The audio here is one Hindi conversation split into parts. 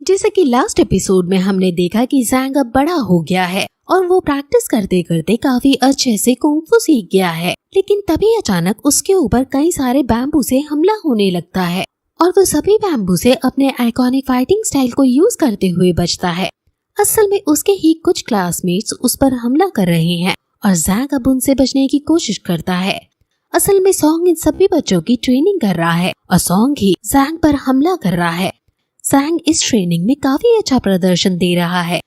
जैसे कि लास्ट एपिसोड में हमने देखा कि ज़ैंग अब बड़ा हो गया है और वो प्रैक्टिस करते करते काफी अच्छे से कुंग-फू सीख गया है। लेकिन तभी अचानक उसके ऊपर कई सारे बैम्बू से हमला होने लगता है और वो सभी बैम्बू से अपने आइकॉनिक फाइटिंग स्टाइल को यूज करते हुए बचता है। असल में उसके ही कुछ क्लासमेट्स उस पर हमला कर रहे हैं और ज़ैंग अब उनसे बचने की कोशिश करता है। असल में सॉन्ग इन सभी बच्चों की ट्रेनिंग कर रहा है और सॉन्ग ही ज़ैंग पर हमला कर रहा है। ज़ैंग इस ट्रेनिंग में काफी अच्छा प्रदर्शन दे रहा है।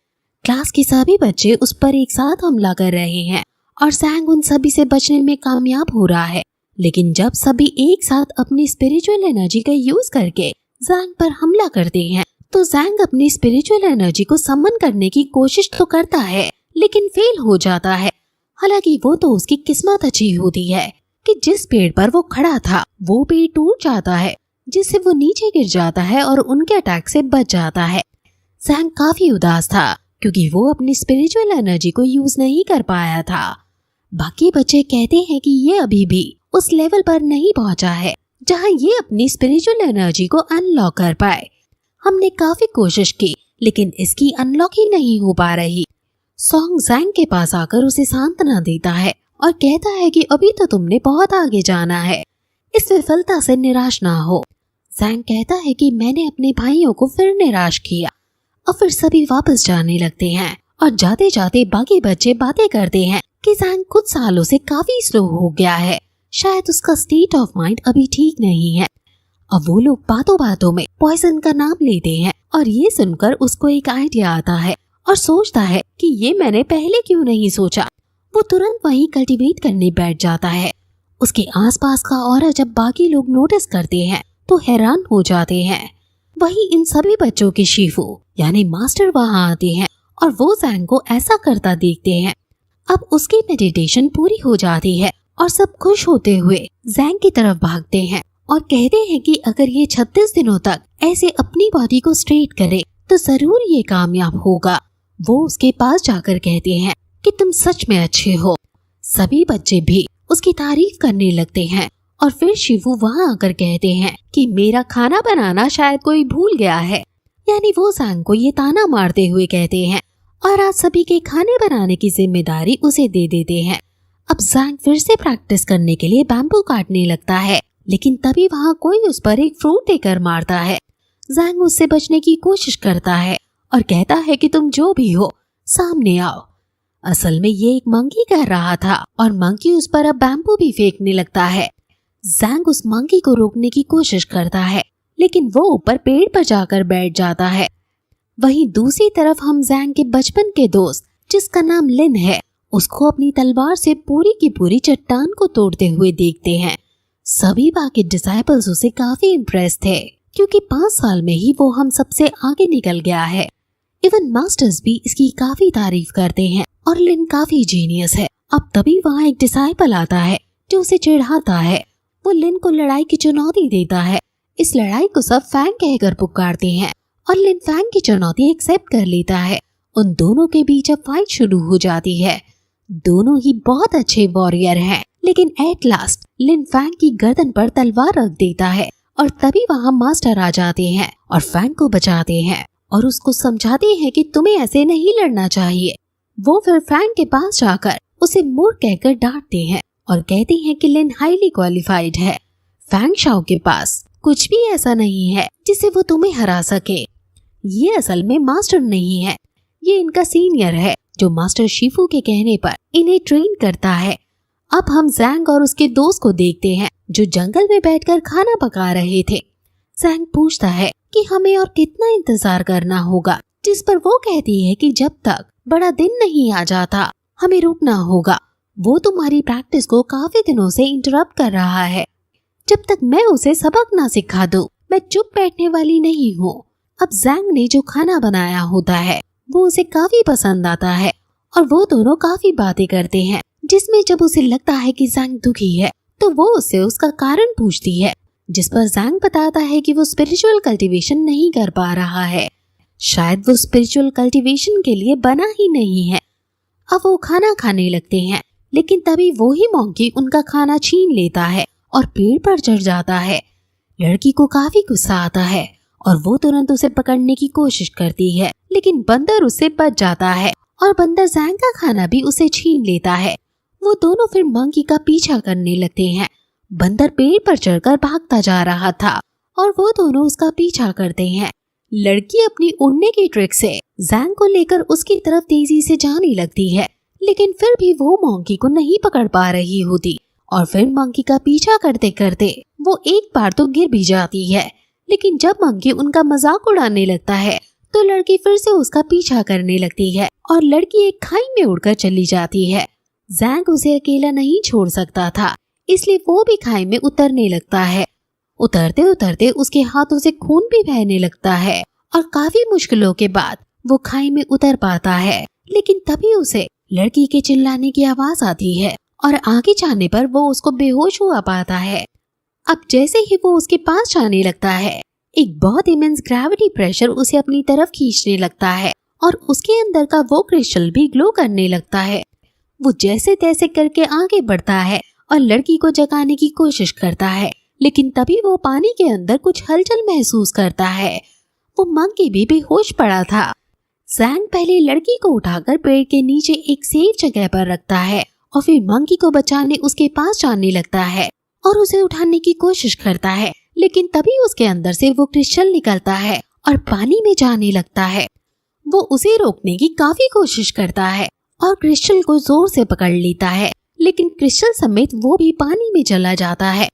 क्लास के सभी बच्चे उस पर एक साथ हमला कर रहे हैं और ज़ैंग उन सभी से बचने में कामयाब हो रहा है। लेकिन जब सभी एक साथ अपनी स्पिरिचुअल एनर्जी का यूज करके ज़ैंग पर हमला करते हैं तो ज़ैंग अपनी स्पिरिचुअल एनर्जी को समन करने की कोशिश तो करता है लेकिन फेल हो जाता है। हालांकि वो तो उसकी किस्मत अच्छी होती है कि जिस पेड़ पर वो खड़ा था वो पेड़ टूट जाता है जिससे वो नीचे गिर जाता है और उनके अटैक से बच जाता है। ज़ैंग काफी उदास था क्योंकि वो अपनी स्पिरिचुअल एनर्जी को यूज नहीं कर पाया था। बाकी बच्चे कहते हैं कि ये अभी भी उस लेवल पर नहीं पहुंचा है जहां ये अपनी स्पिरिचुअल एनर्जी को अनलॉक कर पाए। हमने काफी कोशिश की लेकिन इसकी अनलॉक ही नहीं हो पा रही। सॉन्ग ज़ैंग के पास आकर उसे सांत्वना देता है और कहता है कि अभी तो तुमने बहुत आगे जाना है, इस विफलता से निराश ना हो। ज़ैंग कहता है कि मैंने अपने भाइयों को फिर निराश किया और फिर सभी वापस जाने लगते हैं और जाते जाते बाकी बच्चे बातें करते हैं कि ज़ैंग कुछ सालों से काफी स्लो हो गया है, शायद उसका स्टेट ऑफ माइंड अभी ठीक नहीं है। अब वो लोग बातों बातों में पॉइजन का नाम लेते हैं और ये सुनकर उसको एक आइडिया आता है और सोचता है कि ये मैंने पहले क्यों नहीं सोचा। वो तुरंत वहीं कल्टीवेट करने बैठ जाता है। उसके आसपास का ऑरा जब बाकी लोग नोटिस करते हैं तो हैरान हो जाते हैं। वहीं इन सभी बच्चों के शिफू यानी मास्टर वहां आते हैं और वो ज़ैंग को ऐसा करता देखते हैं। अब उसकी मेडिटेशन पूरी हो जाती है और सब खुश होते हुए ज़ैंग की तरफ भागते हैं और कहते हैं कि अगर ये 36 दिनों तक ऐसे अपनी बॉडी को स्ट्रेट करे तो जरूर ये कामयाब होगा। वो उसके पास जाकर कहते हैं कि तुम सच में अच्छे हो। सभी बच्चे भी उसकी तारीफ करने लगते हैं और फिर शिवू वहाँ आकर कहते हैं कि मेरा खाना बनाना शायद कोई भूल गया है। यानी वो ज़ैंग को ये ताना मारते हुए कहते हैं और आज सभी के खाने बनाने की जिम्मेदारी उसे दे देते हैं। अब ज़ैंग फिर से प्रैक्टिस करने के लिए बैम्बू काटने लगता है लेकिन तभी वहाँ कोई उस पर एक फ्रूट देकर मारता है। ज़ैंग उससे बचने की कोशिश करता है और कहता है कि तुम जो भी हो सामने आओ। असल में ये एक मंकी कह रहा था और मंकी उस पर अब बैम्बू भी फेंकने लगता है। ज़ैंग उस मंकी को रोकने की कोशिश करता है लेकिन वो ऊपर पेड़ पर जाकर बैठ जाता है। वहीं दूसरी तरफ हम ज़ैंग के बचपन के दोस्त जिसका नाम लिन है उसको अपनी तलवार से पूरी की पूरी चट्टान को तोड़ते हुए देखते हैं। सभी बाकी डिसाइपल्स उसे काफी इम्प्रेस थे क्योंकि 5 साल में ही वो हम सबसे आगे निकल गया है। इवन मास्टर्स भी इसकी काफी तारीफ करते हैं और लिन काफी जीनियस है। अब तभी वहाँ एक डिसाइपल आता है जो उसे चिढ़ाता है। वो लिन को लड़ाई की चुनौती देता है। इस लड़ाई को सब फैंग कहकर पुकारते हैं और लिन फैंग की चुनौती एक्सेप्ट कर लेता है। उन दोनों के बीच अब फाइट शुरू हो जाती है। दोनों ही बहुत अच्छे वॉरियर हैं लेकिन एट लास्ट लिन फैंग की गर्दन पर तलवार रख देता है और तभी वहाँ मास्टर आ जाते हैं और फैंग को बचाते हैं और उसको समझाते हैं कि तुम्हें ऐसे नहीं लड़ना चाहिए। वो फिर फैंग के पास जाकर उसे मूर्ख कहकर डांटते हैं और कहते हैं कि लिन हाईली क्वालिफाइड है। फैंग शाओ के पास कुछ भी ऐसा नहीं है जिसे वो तुम्हें हरा सके। ये असल में मास्टर नहीं है, ये इनका सीनियर है जो मास्टर शिफू के कहने पर इन्हें ट्रेन करता है। अब हम ज़ैंग और उसके दोस्त को देखते हैं जो जंगल में बैठकर खाना पका रहे थे। ज़ैंग पूछता है कि हमें और कितना इंतजार करना होगा, जिस पर वो कहती है कि जब तक बड़ा दिन नहीं आ जाता हमें रुकना होगा। वो तुम्हारी प्रैक्टिस को काफी दिनों से इंटरप्ट कर रहा है। जब तक मैं उसे सबक ना सिखा दूं, मैं चुप बैठने वाली नहीं हूँ। अब ज़ैंग ने जो खाना बनाया होता है वो उसे काफी पसंद आता है और वो दोनों काफी बातें करते हैं, जिसमें जब उसे लगता है कि ज़ैंग दुखी है तो वो उससे उसका कारण पूछती है, जिस पर ज़ैंग बताता है कि वो स्पिरिचुअल कल्टीवेशन नहीं कर पा रहा है। शायद वो स्पिरिचुअल कल्टीवेशन के लिए बना ही नहीं है। अब वो खाना खाने लगते हैं लेकिन तभी वो ही मॉन्की उनका खाना छीन लेता है और पेड़ पर चढ़ जाता है। लड़की को काफी गुस्सा आता है और वो तुरंत उसे पकड़ने की कोशिश करती है, लेकिन बंदर उससे बच जाता है और बंदर ज़ैंग का खाना भी उसे छीन लेता है। वो दोनों फिर मंकी का पीछा करने लगते हैं। बंदर पेड़ पर चढ़कर भागता जा रहा था और वो दोनों उसका पीछा करते हैं। लड़की अपनी उड़ने की ट्रिक से ज़ैंग को लेकर उसकी तरफ तेजी से जाने लगती है, लेकिन फिर भी वो मंकी को नहीं पकड़ पा रही होती और फिर मंकी का पीछा करते करते वो एक बार तो गिर भी जाती है। लेकिन जब मंकी उनका मजाक उड़ाने लगता है तो लड़की फिर से उसका पीछा करने लगती है और लड़की एक खाई में उड़कर चली जाती है। ज़ैंग उसे अकेला नहीं छोड़ सकता था, इसलिए वो भी खाई में उतरने लगता है। उतरते उतरते उसके हाथों से खून भी बहने लगता है और काफी मुश्किलों के बाद वो खाई में उतर पाता है। लेकिन तभी उसे लड़की के चिल्लाने की आवाज आती है और आगे जाने पर वो उसको बेहोश हुआ पाता है। अब जैसे ही वो उसके पास जाने लगता है, एक बहुत इमेंस ग्रेविटी प्रेशर उसे अपनी तरफ खींचने लगता है और उसके अंदर का वो क्रिस्टल भी ग्लो करने लगता है। वो जैसे तैसे करके आगे बढ़ता है और लड़की को जगाने की कोशिश करता है, लेकिन तभी वो पानी के अंदर कुछ हलचल महसूस करता है। वो मंकी भी बेहोश पड़ा था। ज़ैंग पहले लड़की को उठाकर पेड़ के नीचे एक सेफ जगह पर रखता है और फिर मंकी को बचाने उसके पास जाने लगता है और उसे उठाने की कोशिश करता है, लेकिन तभी उसके अंदर से वो क्रिस्टल निकलता है और पानी में जाने लगता है। वो उसे रोकने की काफी कोशिश करता है और क्रिस्टल को जोर से पकड़ लेता है, लेकिन क्रिस्टल समेत वो भी पानी में चला जाता है।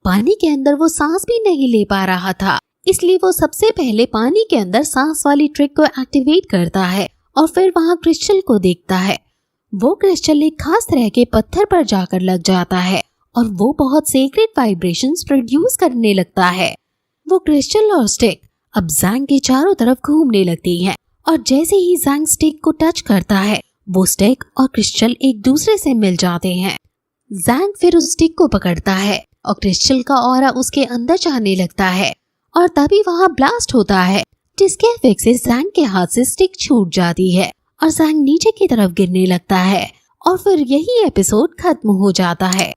पानी के अंदर वो सांस भी नहीं ले पा रहा था, इसलिए वो सबसे पहले पानी के अंदर सांस वाली ट्रिक को एक्टिवेट करता है और फिर वहाँ क्रिस्टल को देखता है। वो क्रिस्टल एक खास तरह के पत्थर पर जाकर लग जाता है और वो बहुत सीक्रेट वाइब्रेशंस प्रोड्यूस करने लगता है। वो क्रिस्टल और स्टिक अब ज़ैंग के चारों तरफ घूमने लगती है और जैसे ही ज़ैंग स्टिक को टच करता है, वो स्टिक और क्रिस्टल एक दूसरे से मिल जाते हैं। ज़ैंग फिर उस स्टिक को पकड़ता है और क्रिस्टल का ऑरा उसके अंदर जाने लगता है और तभी वहाँ ब्लास्ट होता है, जिसके इफेक्ट से ज़ैंग के हाथ से स्टिक छूट जाती है और ज़ैंग नीचे की तरफ गिरने लगता है और फिर यही एपिसोड खत्म हो जाता है।